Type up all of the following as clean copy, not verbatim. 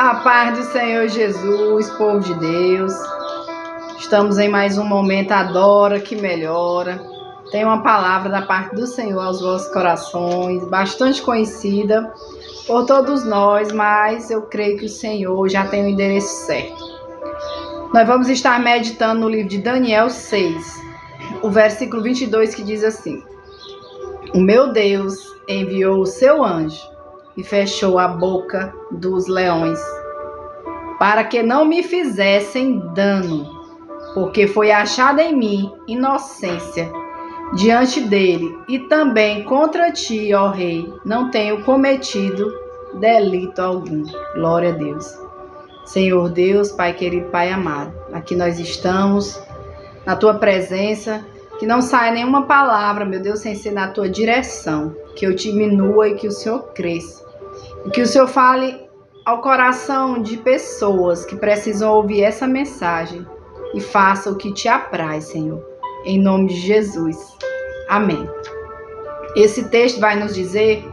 A paz do Senhor Jesus, povo de Deus. Estamos em mais um momento Adora que Melhora. Tem uma palavra da parte do Senhor aos vossos corações, bastante conhecida por todos nós, mas eu creio que o Senhor já tem o endereço certo. Nós vamos estar meditando no livro de Daniel 6, o versículo 22, que diz assim: O meu Deus enviou o seu anjo e fechou a boca dos leões, para que não me fizessem dano, porque foi achada em mim inocência diante dele, e também contra ti, ó rei, não tenho cometido delito algum. Glória a Deus. Senhor Deus, Pai querido, Pai amado, aqui nós estamos na tua presença. Que não saia nenhuma palavra, meu Deus, sem ser na tua direção. Que eu diminua e que o Senhor cresça. E que o Senhor fale ao coração de pessoas que precisam ouvir essa mensagem. E faça o que te apraz, Senhor. Em nome de Jesus. Amém. Esse texto vai nos dizer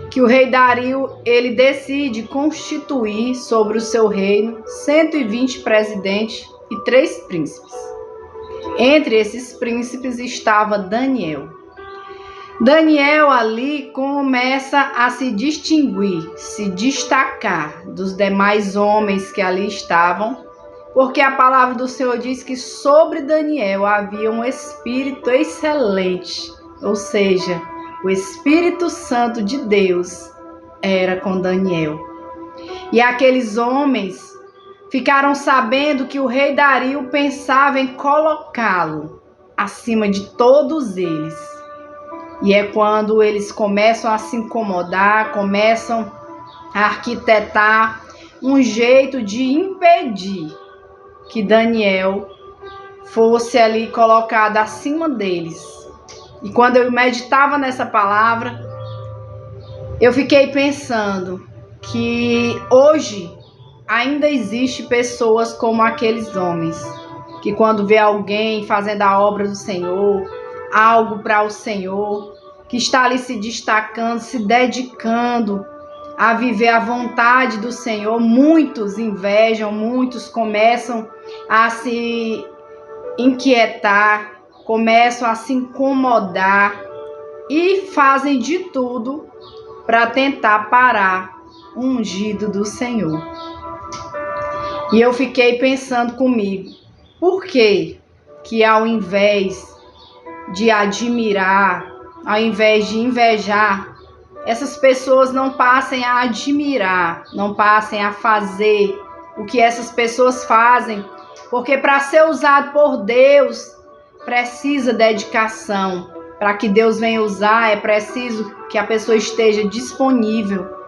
que o rei Dario, ele decide constituir sobre o seu reino 120 presidentes e 3 príncipes. Entre esses príncipes estava Daniel. Daniel ali começa a se distinguir, se destacar dos demais homens que ali estavam, porque a palavra do Senhor diz que sobre Daniel havia um espírito excelente, ou seja, o Espírito Santo de Deus era com Daniel. E aqueles homens ficaram sabendo que o rei Dario pensava em colocá-lo acima de todos eles. E é quando eles começam a se incomodar, começam a arquitetar um jeito de impedir que Daniel fosse ali colocado acima deles. E quando eu meditava nessa palavra, eu fiquei pensando que hoje ainda existe pessoas como aqueles homens, que quando vê alguém fazendo a obra do Senhor, algo para o Senhor, que está ali se destacando, se dedicando a viver a vontade do Senhor, muitos invejam, muitos começam a se inquietar, começam a se incomodar e fazem de tudo para tentar parar o ungido do Senhor. E eu fiquei pensando comigo, por que ao invés de admirar, ao invés de invejar, essas pessoas não passem a admirar, não passem a fazer o que essas pessoas fazem? Porque para ser usado por Deus, precisa dedicação. Para que Deus venha usar, é preciso que a pessoa esteja disponível.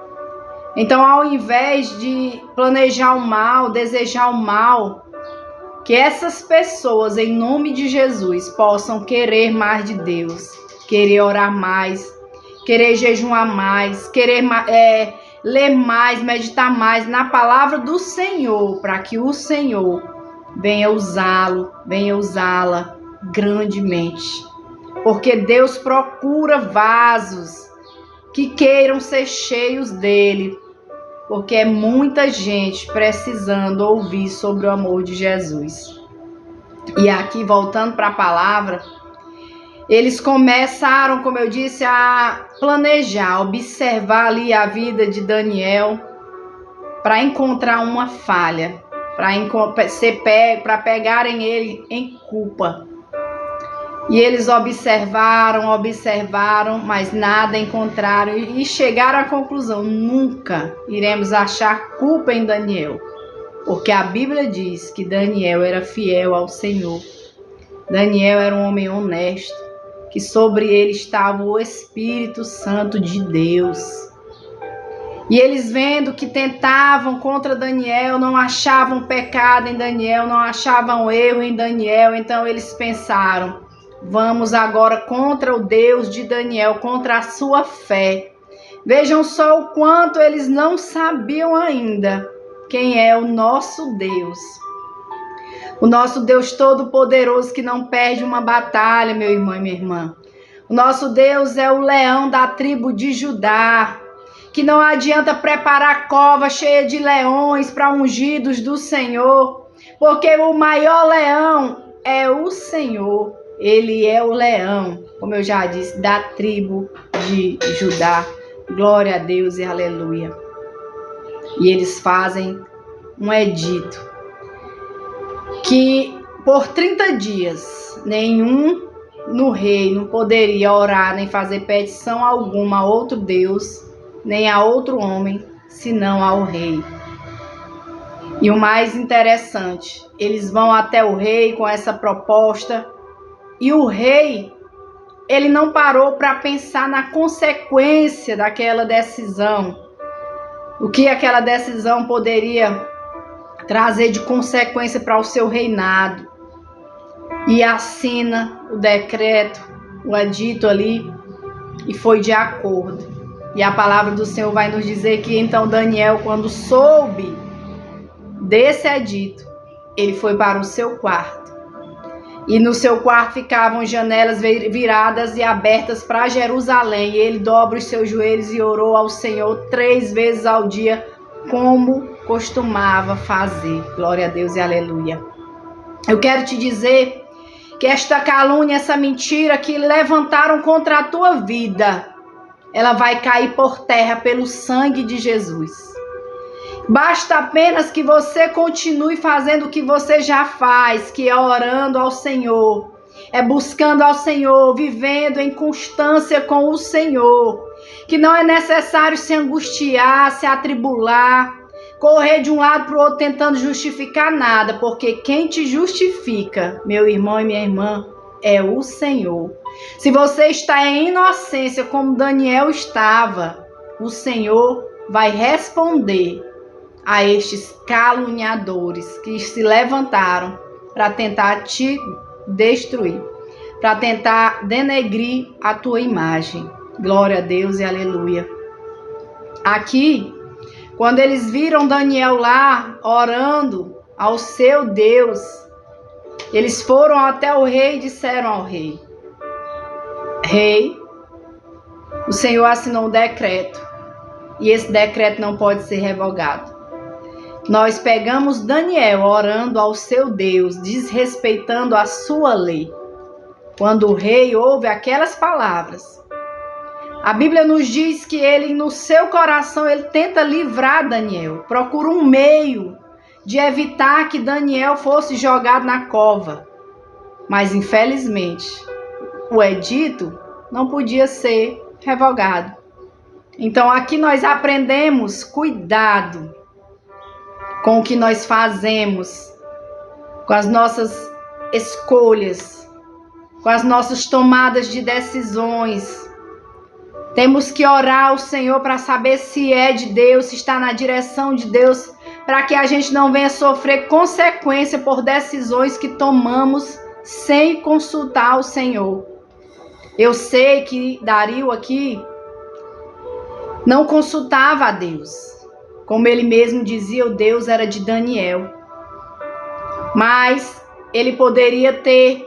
Então, ao invés de planejar o mal, desejar o mal, que essas pessoas, em nome de Jesus, possam querer mais de Deus, querer orar mais, querer jejuar mais, querer ler mais, meditar mais na palavra do Senhor, para que o Senhor venha usá-lo, venha usá-la grandemente. Porque Deus procura vasos que queiram ser cheios dele, porque é muita gente precisando ouvir sobre o amor de Jesus. E aqui, voltando para a palavra, eles começaram, como eu disse, a planejar, observar ali a vida de Daniel para encontrar uma falha, para pegarem ele em culpa. E eles observaram, mas nada encontraram e chegaram à conclusão: nunca iremos achar culpa em Daniel, porque a Bíblia diz que Daniel era fiel ao Senhor. Daniel era um homem honesto, que sobre ele estava o Espírito Santo de Deus. E eles, vendo que tentavam contra Daniel, não achavam pecado em Daniel, não achavam erro em Daniel, então eles pensaram: vamos agora contra o Deus de Daniel, contra a sua fé. Vejam só o quanto eles não sabiam ainda quem é o nosso Deus. O nosso Deus Todo-Poderoso, que não perde uma batalha, meu irmão e minha irmã. O nosso Deus é o leão da tribo de Judá, que não adianta preparar cova cheia de leões para ungidos do Senhor, porque o maior leão é o Senhor. Ele é o leão, como eu já disse, da tribo de Judá. Glória a Deus e aleluia. E eles fazem um edito que por 30 dias nenhum no reino poderia orar nem fazer petição alguma a outro Deus, nem a outro homem, senão ao rei. E o mais interessante, eles vão até o rei com essa proposta, e o rei, ele não parou para pensar na consequência daquela decisão, o que aquela decisão poderia trazer de consequência para o seu reinado. E assina o decreto, o edito ali, e foi de acordo. E a palavra do Senhor vai nos dizer que então Daniel, quando soube desse edito, ele foi para o seu quarto. E no seu quarto ficavam janelas viradas e abertas para Jerusalém. E ele dobra os seus joelhos e orou ao Senhor 3 vezes ao dia, como costumava fazer. Glória a Deus e aleluia. Eu quero te dizer que esta calúnia, essa mentira que levantaram contra a tua vida, ela vai cair por terra pelo sangue de Jesus. Basta apenas que você continue fazendo o que você já faz, que é orando ao Senhor, é buscando ao Senhor, vivendo em constância com o Senhor, que não é necessário se angustiar, se atribular, correr de um lado para o outro tentando justificar nada, porque quem te justifica, meu irmão e minha irmã, é o Senhor. Se você está em inocência como Daniel estava, o Senhor vai responder a estes caluniadores que se levantaram para tentar te destruir, para tentar denegrir a tua imagem. Glória a Deus e aleluia. Aqui, quando eles viram Daniel lá orando ao seu Deus, eles foram até o rei e disseram ao rei: Rei, o Senhor assinou um decreto e esse decreto não pode ser revogado. Nós pegamos Daniel orando ao seu Deus, desrespeitando a sua lei. Quando o rei ouve aquelas palavras, a Bíblia nos diz que ele, no seu coração, ele tenta livrar Daniel, procura um meio de evitar que Daniel fosse jogado na cova. Mas, infelizmente, o edito não podia ser revogado. Então, aqui nós aprendemos cuidado com o que nós fazemos, com as nossas escolhas, com as nossas tomadas de decisões. Temos que orar ao Senhor para saber se é de Deus, se está na direção de Deus, para que a gente não venha sofrer consequência por decisões que tomamos sem consultar o Senhor. Eu sei que Dario aqui não consultava a Deus. Como ele mesmo dizia, o Deus era de Daniel. Mas ele poderia ter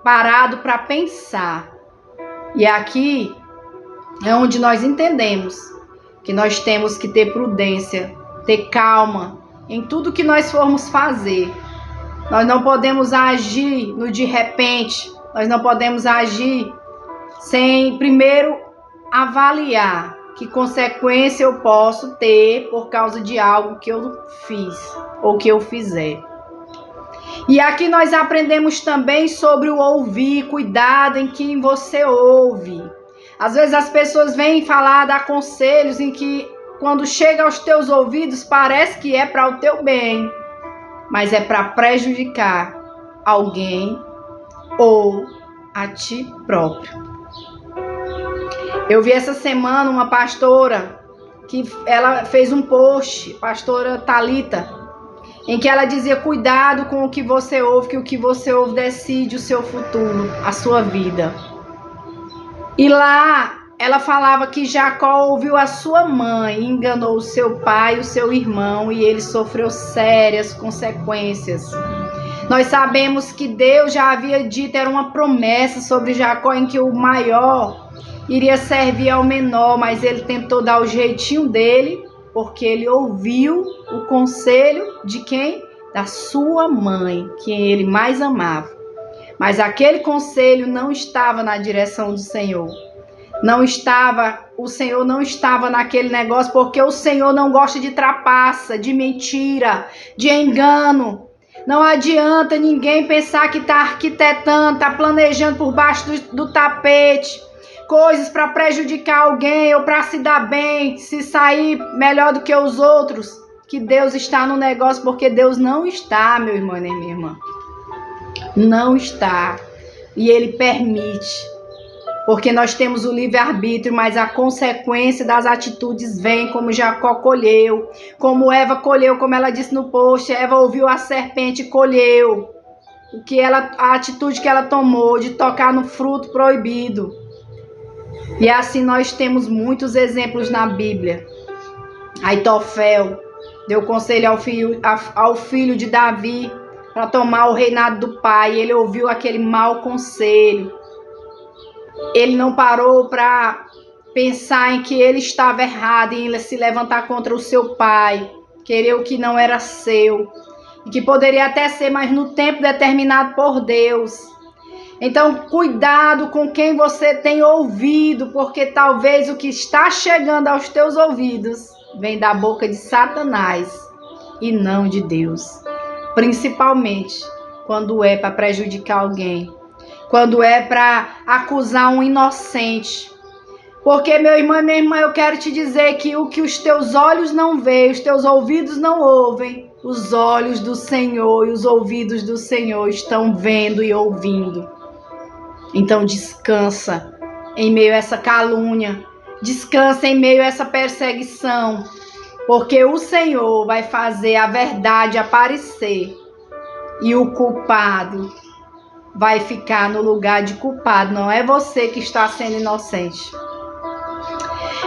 parado para pensar. E aqui é onde nós entendemos que nós temos que ter prudência, ter calma em tudo que nós formos fazer. Nós não podemos agir no de repente, nós não podemos agir sem primeiro avaliar que consequência eu posso ter por causa de algo que eu fiz ou que eu fizer. E aqui nós aprendemos também sobre o ouvir, cuidado em quem você ouve. Às vezes as pessoas vêm falar, dar conselhos em que quando chega aos teus ouvidos parece que é para o teu bem, mas é para prejudicar alguém ou a ti próprio. Eu vi essa semana uma pastora que ela fez um post, pastora Thalita, em que ela dizia: cuidado com o que você ouve, que o que você ouve decide o seu futuro, a sua vida. E lá ela falava que Jacó ouviu a sua mãe, enganou o seu pai e o seu irmão, e ele sofreu sérias consequências. Nós sabemos que Deus já havia dito, era uma promessa sobre Jacó, em que o maior iria servir ao menor, mas ele tentou dar o jeitinho dele, porque ele ouviu o conselho de quem? Da sua mãe, que ele mais amava. Mas aquele conselho não estava na direção do Senhor. O Senhor não estava naquele negócio, porque o Senhor não gosta de trapaça, de mentira, de engano. Não adianta ninguém pensar que está arquitetando, está planejando por baixo do tapete coisas para prejudicar alguém ou para se dar bem, se sair melhor do que os outros, que Deus está no negócio, porque Deus não está, meu irmão e minha irmã. Não está. E Ele permite. Porque nós temos o livre-arbítrio, mas a consequência das atitudes vem, como Jacó colheu, como Eva colheu, como ela disse no post. Eva ouviu a serpente e colheu a atitude que ela tomou de tocar no fruto proibido. E assim nós temos muitos exemplos na Bíblia. Aitofel deu conselho ao filho de Davi para tomar o reinado do pai. Ele ouviu aquele mau conselho. Ele não parou para pensar em que ele estava errado em se levantar contra o seu pai, querer o que não era seu, e que poderia até ser, mas no tempo determinado por Deus. Então, cuidado com quem você tem ouvido, porque talvez o que está chegando aos teus ouvidos vem da boca de Satanás e não de Deus. Principalmente quando é para prejudicar alguém, quando é para acusar um inocente. Porque, meu irmão e minha irmã, eu quero te dizer que o que os teus olhos não veem, os teus ouvidos não ouvem, os olhos do Senhor e os ouvidos do Senhor estão vendo e ouvindo. Então descansa em meio a essa calúnia, descansa em meio a essa perseguição, porque o Senhor vai fazer a verdade aparecer e o culpado vai ficar no lugar de culpado, não é você que está sendo inocente.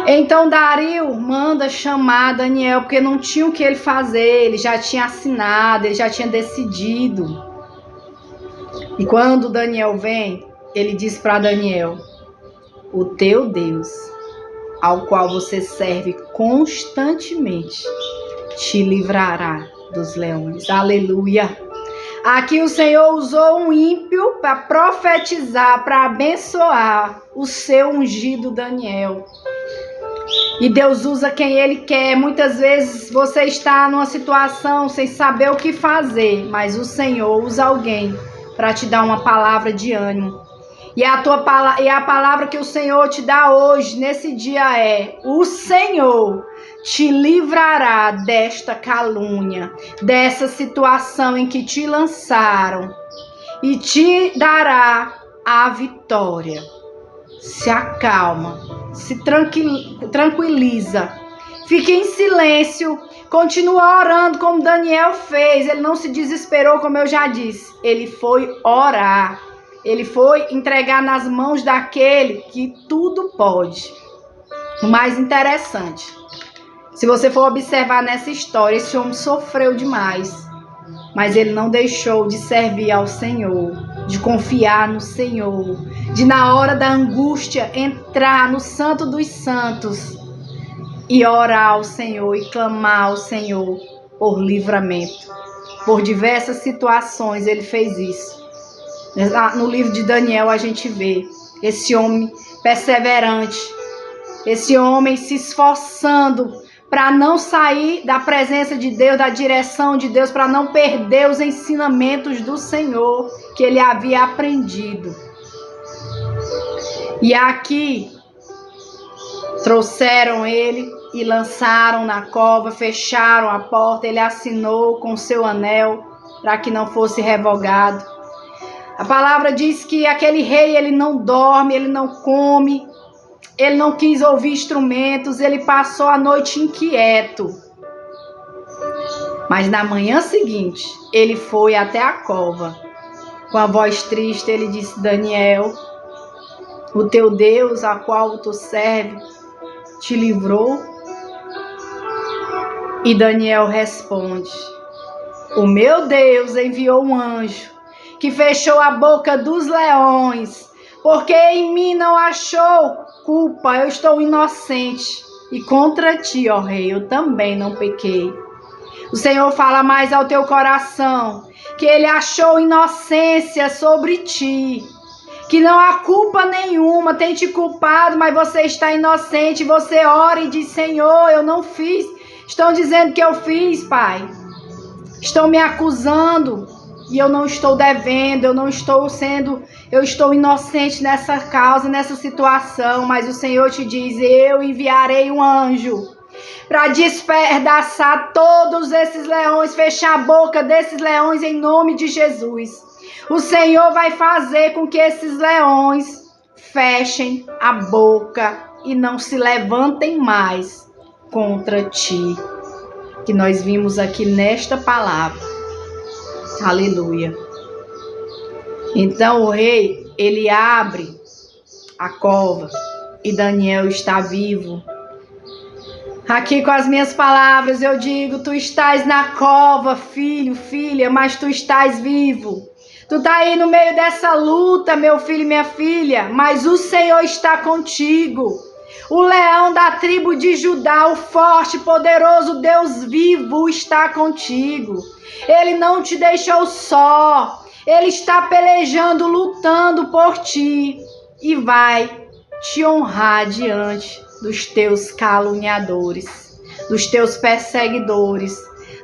Então Dario manda chamar Daniel, porque não tinha o que ele fazer, ele já tinha assinado, ele já tinha decidido. E quando Daniel vem, ele diz para Daniel: o teu Deus, ao qual você serve constantemente, te livrará dos leões. Aleluia! Aqui o Senhor usou um ímpio para profetizar, para abençoar o seu ungido Daniel. E Deus usa quem Ele quer. Muitas vezes você está numa situação sem saber o que fazer, mas o Senhor usa alguém para te dar uma palavra de ânimo. E a palavra que o Senhor te dá hoje, nesse dia, é: o Senhor te livrará desta calúnia, dessa situação em que te lançaram, e te dará a vitória. Se acalma, se tranquiliza, fique em silêncio, continua orando como Daniel fez. Ele não se desesperou, como eu já disse, ele foi orar. Ele foi entregar nas mãos daquele que tudo pode. O mais interessante, se você for observar nessa história, esse homem sofreu demais, mas ele não deixou de servir ao Senhor, de confiar no Senhor, de na hora da angústia entrar no Santo dos Santos e orar ao Senhor e clamar ao Senhor por livramento. Por diversas situações ele fez isso. No livro de Daniel a gente vê esse homem perseverante, esse homem se esforçando para não sair da presença de Deus, da direção de Deus, para não perder os ensinamentos do Senhor que ele havia aprendido. E aqui trouxeram ele e lançaram na cova, fecharam a porta, ele assinou com seu anel para que não fosse revogado. A palavra diz que aquele rei, ele não dorme, ele não come, ele não quis ouvir instrumentos, ele passou a noite inquieto. Mas na manhã seguinte, ele foi até a cova. Com a voz triste, ele disse: Daniel, o teu Deus, a qual tu serves, te livrou? E Daniel responde: o meu Deus enviou um anjo que fechou a boca dos leões, porque em mim não achou culpa, eu estou inocente. E contra ti, ó rei, eu também não pequei. O Senhor fala mais ao teu coração, que ele achou inocência sobre ti, que não há culpa nenhuma, tem te culpado, mas você está inocente. Você ora e diz: Senhor, eu não fiz. Estão dizendo que eu fiz, Pai. Estão me acusando e eu não estou devendo, eu estou inocente nessa causa, nessa situação, mas o Senhor te diz: eu enviarei um anjo para despedaçar todos esses leões, fechar a boca desses leões em nome de Jesus. O Senhor vai fazer com que esses leões fechem a boca e não se levantem mais contra ti. Que nós vimos aqui nesta palavra. Aleluia. Então o rei, ele abre a cova e Daniel está vivo. Aqui com as minhas palavras eu digo: tu estás na cova, filho, filha, mas tu estás vivo. Tu está aí no meio dessa luta, meu filho e minha filha, mas o Senhor está contigo. O leão da tribo de Judá, o forte, poderoso Deus vivo está contigo. Ele não te deixou só. Ele está pelejando, lutando por ti e vai te honrar diante dos teus caluniadores, dos teus perseguidores,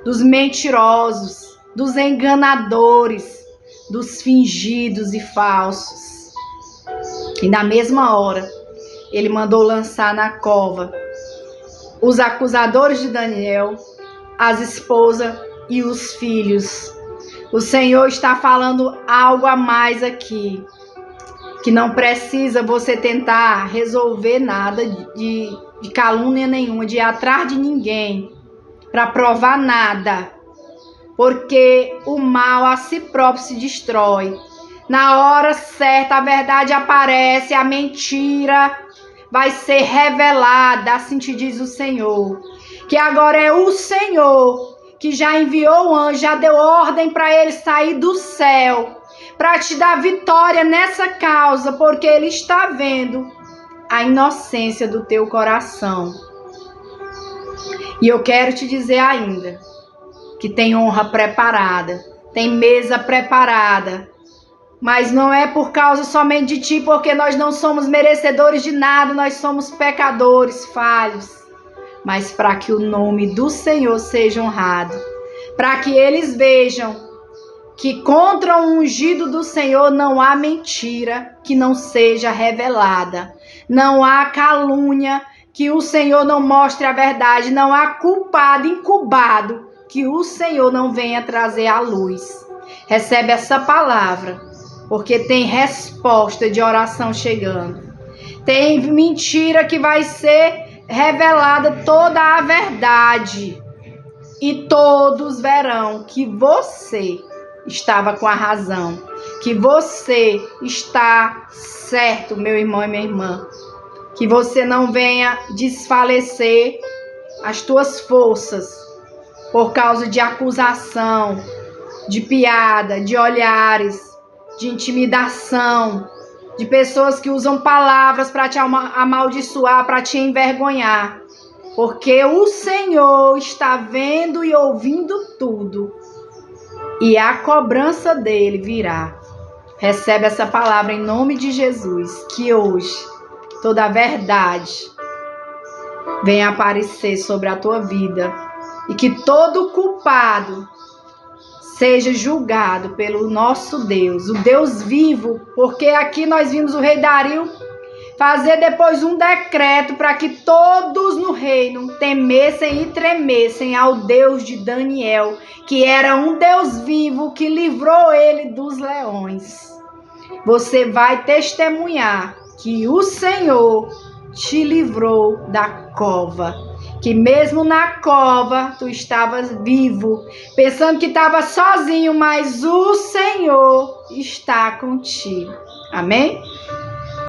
dos mentirosos, dos enganadores, dos fingidos e falsos. E na mesma hora, ele mandou lançar na cova os acusadores de Daniel, as esposas e os filhos. O Senhor está falando algo a mais aqui, que não precisa você tentar resolver nada de calúnia nenhuma, de ir atrás de ninguém para provar nada, porque o mal a si próprio se destrói. Na hora certa a verdade aparece, a mentira vai ser revelada, assim te diz o Senhor. Que agora é o Senhor que já enviou o anjo, já deu ordem para ele sair do céu, para te dar vitória nessa causa, porque ele está vendo a inocência do teu coração. E eu quero te dizer ainda que tem honra preparada, tem mesa preparada, mas não é por causa somente de ti, porque nós não somos merecedores de nada, nós somos pecadores, falhos, mas para que o nome do Senhor seja honrado, para que eles vejam que contra o ungido do Senhor não há mentira que não seja revelada, não há calúnia que o Senhor não mostre a verdade, não há culpado, incubado, que o Senhor não venha trazer à luz. Recebe essa palavra, porque tem resposta de oração chegando. Tem mentira que vai ser revelada toda a verdade. E todos verão que você estava com a razão, que você está certo, meu irmão e minha irmã. Que você não venha desfalecer as tuas forças por causa de acusação, de piada, de olhares, de intimidação, de pessoas que usam palavras para te amaldiçoar, para te envergonhar. Porque o Senhor está vendo e ouvindo tudo. E a cobrança dele virá. Recebe essa palavra em nome de Jesus, que hoje toda a verdade venha aparecer sobre a tua vida e que todo culpado seja julgado pelo nosso Deus, o Deus vivo, porque aqui nós vimos o rei Dario fazer depois um decreto para que todos no reino temessem e tremessem ao Deus de Daniel, que era um Deus vivo que livrou ele dos leões. Você vai testemunhar que o Senhor te livrou da cova, que mesmo na cova tu estavas vivo, pensando que estava sozinho, mas o Senhor está contigo. Amém?